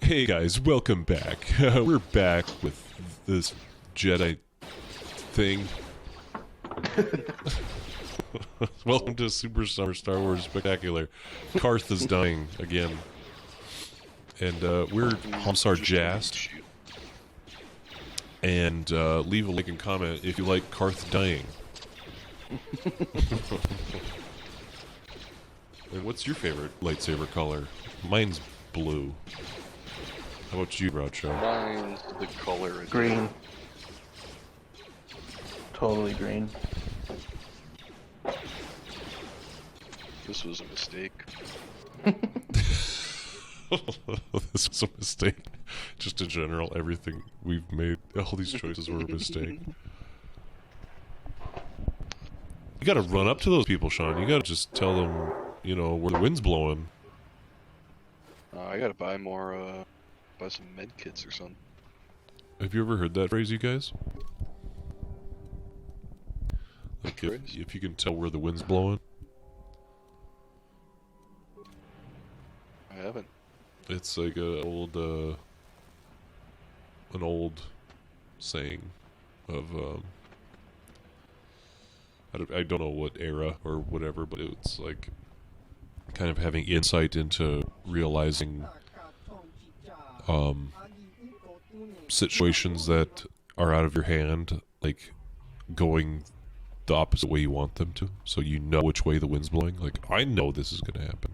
Hey guys, welcome back. We're back with this Jedi thing. Welcome to Super Summer Star Wars Spectacular. Karth is dying again. And we're Hamsar Jast. And leave a like and comment if you like Karth dying. And what's your favorite lightsaber color? Mine's blue. How about you, Groucho? Mine's the color green. Totally green. This was a mistake. This was a mistake. Just in general, everything we've made, all these choices were a mistake. You gotta run up to those people, Sean. You gotta just tell them, you know, where the wind's blowing. I gotta buy more, buy some med kits or something. Have you ever heard that phrase, you guys? Like, if you can tell where the wind's blowing? I haven't. It's like an old saying of, I don't know what era or whatever, but it's like kind of having insight into realizing situations that are out of your hand, like going the opposite way you want them to, so you know which way the wind's blowing. Like, I know this is going to happen.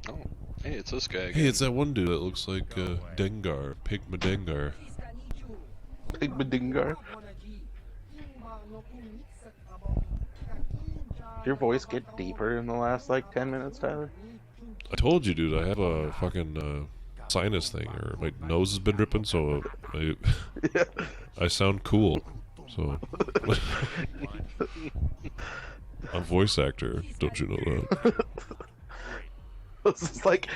Oh, hey, it's this guy again. Hey, it's that one dude that looks like Dengar, Pigma Dengar. Pigma Dengar. Did your voice get deeper in the last, like, 10 minutes, Tyler? I told you, dude, I have a fucking sinus thing, or my nose has been dripping, so I sound cool. So I'm a voice actor, don't you know that? This is like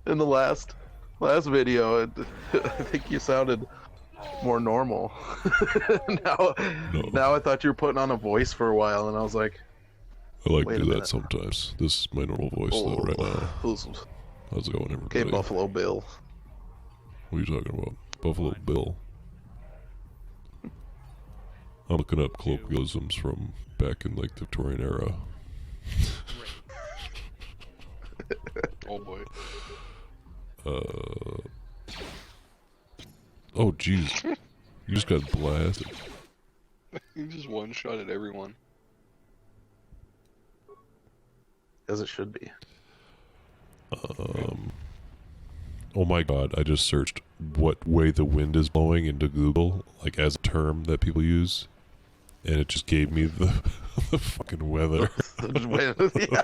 in the last video. I think you sounded more normal. Now I thought you were putting on a voice for a while, and I was like, I like to do that sometimes. This is my normal voice though right now. How's it going, everybody? Okay, Buffalo Bill. What are you talking about? Buffalo Bill. I'm looking up colloquialisms from back in like the Victorian era. Oh boy. Oh jeez. You just got blasted. You just one-shot at everyone. As it should be. Oh my god, I just searched what way the wind is blowing into Google, like as a term that people use, and it just gave me the fucking weather. Yeah,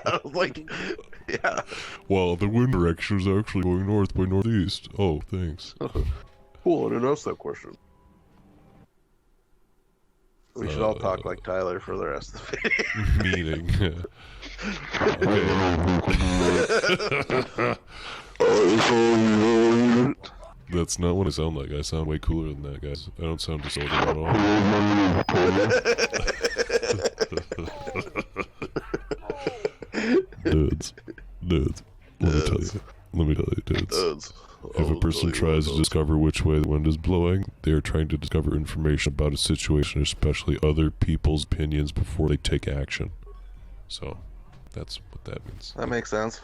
I was like, yeah. Well, the wind direction is actually going north by northeast. Oh, thanks. Cool, I didn't ask that question. We should all talk like Tyler for the rest of the video. Meaning. That's not what I sound like. I sound way cooler than that, guys. I don't sound disorderly at all. Dudes, let me tell you, dudes. If a person tries to discover which way the wind is blowing, they are trying to discover information about a situation, especially other people's opinions, before they take action. So, that's what that means. That makes sense.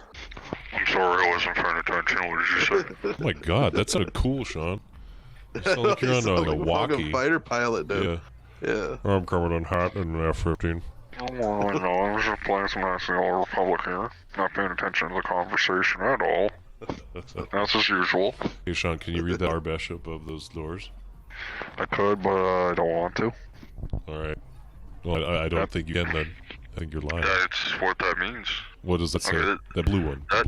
I'm sorry, I wasn't paying attention. What did you say? Oh my god, that sounded cool, Sean. You sound like you're on like a walkie. Fighter pilot, dude. Yeah. I'm coming in hot in F-15. Oh, no, I was just playing some nice Old Republic here. Not paying attention to the conversation at all. That's as usual. Hey, Sean, can you read the Arbesh above those doors? I could, but I don't want to. Alright. Well, I don't think you can then. I think you're lying. That's what that means. What does that say? Okay, that blue one. The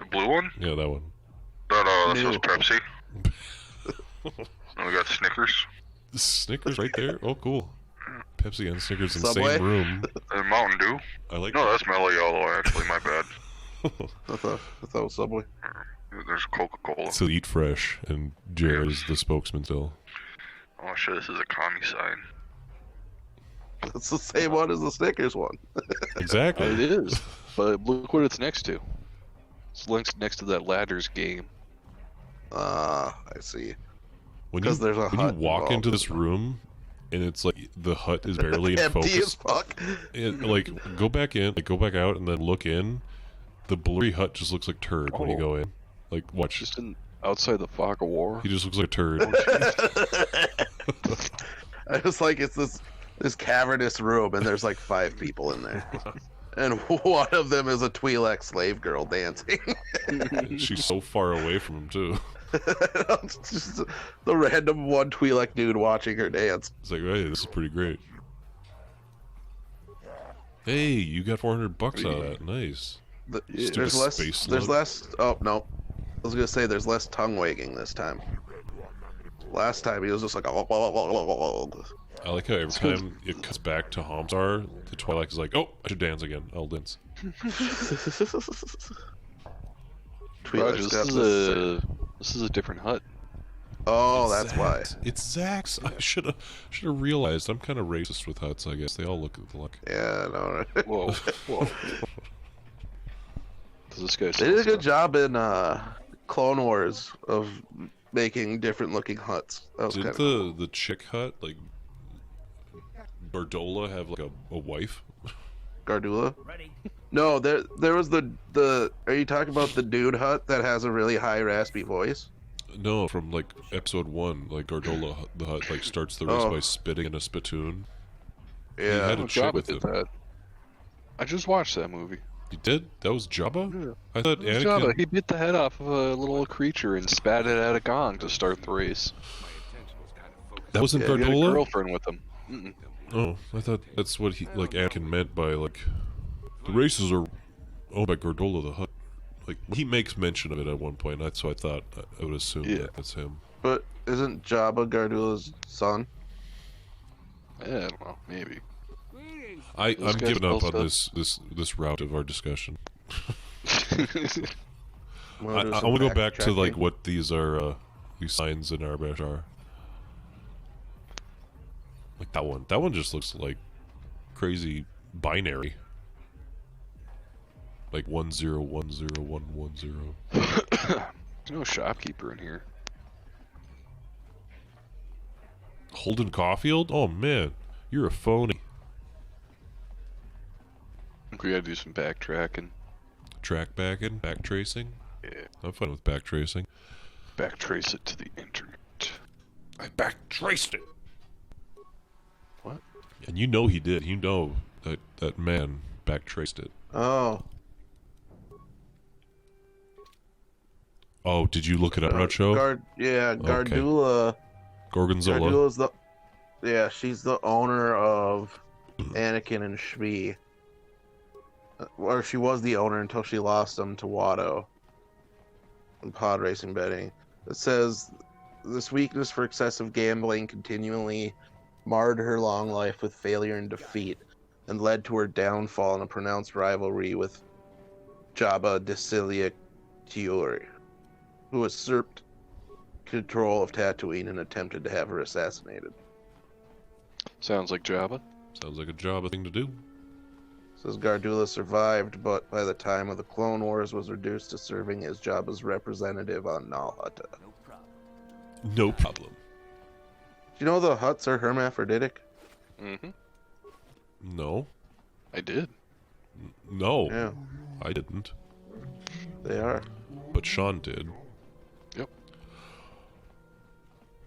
blue one? Yeah, that one. That says Pepsi. And we got Snickers. Snickers right there? Oh, cool. Pepsi and Snickers in the Subway? same room. And Mountain Dew. I like No, that. that's Mellow Yellow, actually. My bad. I thought it was Subway. There's Coca-Cola. So eat fresh, and Jared is the spokesman still. Oh shit, this is a commie sign. It's the same one as the Snickers one. Exactly. It is. But look what it's next to. It's next to that ladders game. I see. When 'Cause there's a when hut you walk involved. into this room, and it's like the hut is barely in Empty as focus. fuck. Like go back in, like go back out, and then look in. The blurry hut just looks like turd when you go in. Like watch, Just outside the fog of war. he just looks like a turd. I was like, it's this cavernous room, and there's like 5 people in there, and one of them is a Twi'lek slave girl dancing. She's so far away from him too. It's just the random one Twi'lek dude watching her dance. It's like, hey, this is pretty great. Hey, you got $400 out of that. Nice. Stupid There's less. space There's slug. less. Oh no, I was gonna say there's less tongue wagging this time. Last time he was just like. I like how every time it cuts back to Hamzar, the Twi'lek is like, oh, I should dance again. I'll dance. Twi'lek's got This is a different hut. Oh, It's that's why. Zach's. It's Zach's. I should have realized. I'm kind of racist with huts, I guess. They all look alike. Yeah, no. Right? Whoa, whoa. Does this guy They did a good job in Clone Wars of making different looking huts. That was kind Did of the chick hut, like, Bardola have, like, a wife? Gardula. No, there was the. Are you talking about the dude hut that has a really high raspy voice? No, from, like, episode 1, like, Gardola, the hut, like, starts the race Oh. by spitting in a spittoon. Yeah. had a chick Jabba with did him. that. I just watched that movie. You did? That was Jabba? Yeah. I thought It was Anakin... Jabba. He bit the head off of a little creature and spat it at a gong to start the race. That wasn't Yeah, He had a Gardola? girlfriend with him. Mm-mm. Oh, I thought that's what he, like, Anakin meant by, like, the races are owned by Gardola the Hutt. Like, he makes mention of it at one point, that's so I thought, I would assume Yeah. that that's him. But isn't Jabba Gardula's son? I don't know. Maybe. I'm Those guys giving up both on this route of our discussion. I Wanna do want some to go back to, like, backtracking? what these are, these signs in Arbash are. Like that one. That one just looks like crazy binary. Like 1010110. There's no shopkeeper in here. Holden Caulfield? Oh man, you're a phony. I think we gotta do some backtracking. Track backing, back tracing. Yeah. I'm fine with back tracing. Backtrace it to the internet. I back traced it. What? And you know he did. You know that man back traced it. Oh. Oh, did you look it up, Nacho? Gardula. Gorgonzola. Gardula's the. Yeah, she's the owner of Anakin and Shmi. Or she was the owner until she lost him to Watto in pod racing betting. It says this weakness for excessive gambling continually marred her long life with failure and defeat, and led to her downfall in a pronounced rivalry with Jabba Decilia Tiuri, who usurped control of Tatooine and attempted to have her assassinated. Sounds like Jabba. Sounds like a job, a thing to do. Says Gardula survived, but by the time of the Clone Wars was reduced to serving as Jabba's representative on Nal Hutta. No problem. Do you know the Hutts are hermaphroditic? Mm-hmm. No. I did. No. Yeah, I didn't. they are. But Sean did. Yep.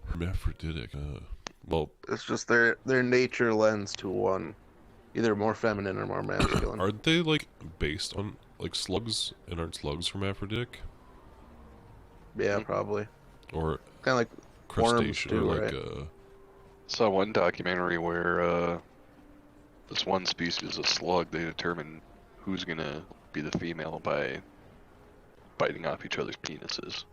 Hermaphroditic. Well, It's just their nature lends to one, either more feminine or more masculine. aren't they, like, based on, like, slugs? And aren't slugs hermaphroditic? Yeah, probably. Or Kind of like worms crustacean? too, Or, like, right? Saw one documentary where this one species of slug, they determine who's gonna be the female by biting off each other's penises.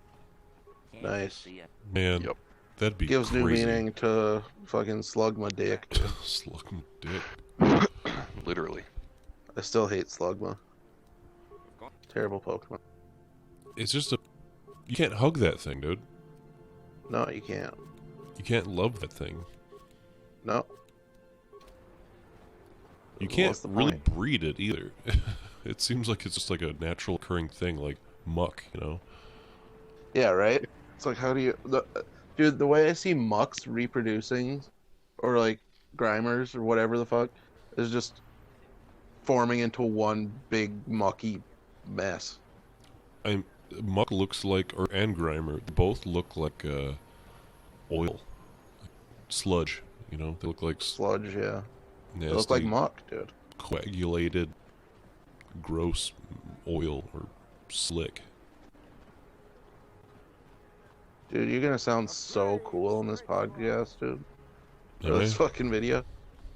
Nice. Man, Yep. that'd be Gives crazy. new meaning to fucking Slugma dick. Slug dick. Literally. I still hate Slugma. Terrible Pokemon. It's just a... You can't hug that thing, dude. No, you can't. You can't love that thing. No. You can't What's the really point? breed it either. It seems like it's just like a natural occurring thing, like muck, you know? Yeah, right? It's like, how do you... Dude, the way I see mucks reproducing, or like grimers, or whatever the fuck, is just forming into one big mucky mess. Muck looks like, and Grimer, both look like oil. Sludge, you know? They look like... Sludge, yeah. Nasty, They look like muck, dude. Coagulated, gross oil, or slick. Dude, you're gonna sound so cool in this podcast, dude. Or this fucking video.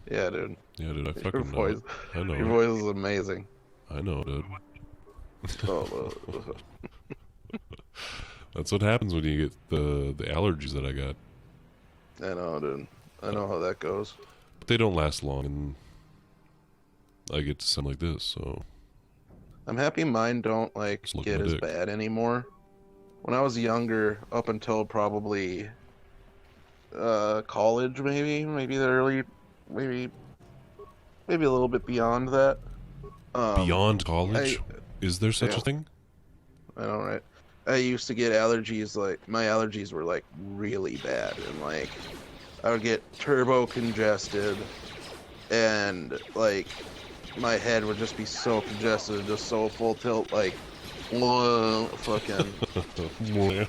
Yeah, dude. Yeah, dude, I Your fucking know. voice, I know. your voice is amazing. I know, dude. Oh, That's what happens when you get the allergies that I got. I know, dude. I know how that goes. But they don't last long, and I get to sound like this, so... I'm happy mine don't, like, Just look get at my as dick. bad anymore. When I was younger, up until probably college, maybe the early, maybe a little bit beyond that. Beyond college? Is there such yeah. a thing? I know, right? I used to get allergies, like, my allergies were, like, really bad, and, like, I would get turbo congested, and, like, my head would just be so congested, just so full tilt, like, fucking, and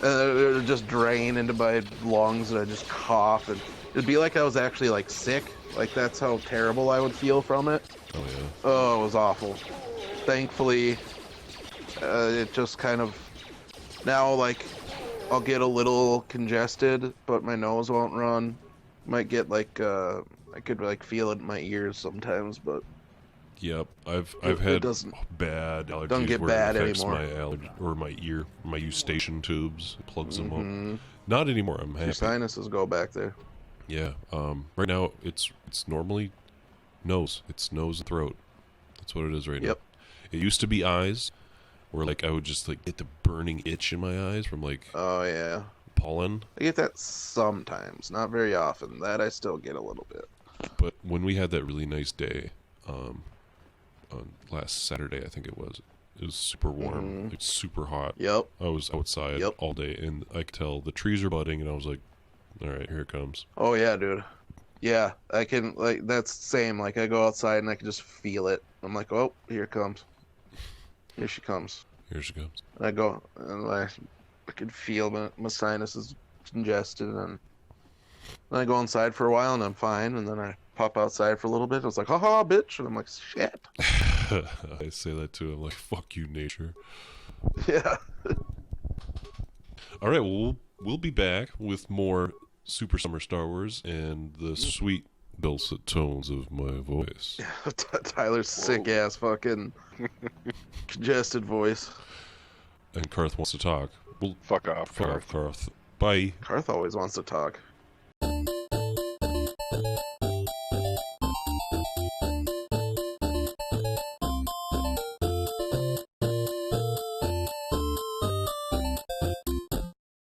it would just drain into my lungs, and I'd just cough, and it'd be like I was actually, like, sick. Like, that's how terrible I would feel from it. Oh, yeah. Oh, it was awful. Thankfully, it just kind of... Now, like, I'll get a little congested, but my nose won't run. Might get, like, I could, like, feel it in my ears sometimes, but... Yep, I've It had doesn't- bad allergies doesn't get where bad it affects anymore. my ear, my eustachian tubes, it plugs them Mhm. up. Not anymore, I'm happy. Your sinuses go back there. Yeah, right now it's normally nose. It's nose and throat. That's what it is right Yep. now. It used to be eyes, where like I would just like get the burning itch in my eyes from like Oh, yeah. pollen. I get that sometimes, not very often. That I still get a little bit. But when we had that really nice day, on last Saturday I think it was super warm. Mhm. It's super hot. Yep. I was outside Yep. all day, and I could tell the trees are budding, and I was like, all right, here it comes. Oh, yeah, dude. Yeah, I can, like, that's the same. Like, I go outside and I can just feel it. I'm like, oh, here it comes. Here she comes. Here she comes. And I go, and I can feel my sinuses congested, and then I go inside for a while, and I'm fine, and then I pop outside for a little bit. I was like, haha, bitch, and I'm like, shit. I say that too. I'm like, fuck you, nature. Yeah. All right, well, we'll be back with more Super Summer Star Wars and the sweet dulcet tones of my voice. Tyler's sick-ass fucking congested voice. And Karth wants to talk. Well, Fuck off, fuck Karth. off, Karth. Bye. Karth always wants to talk.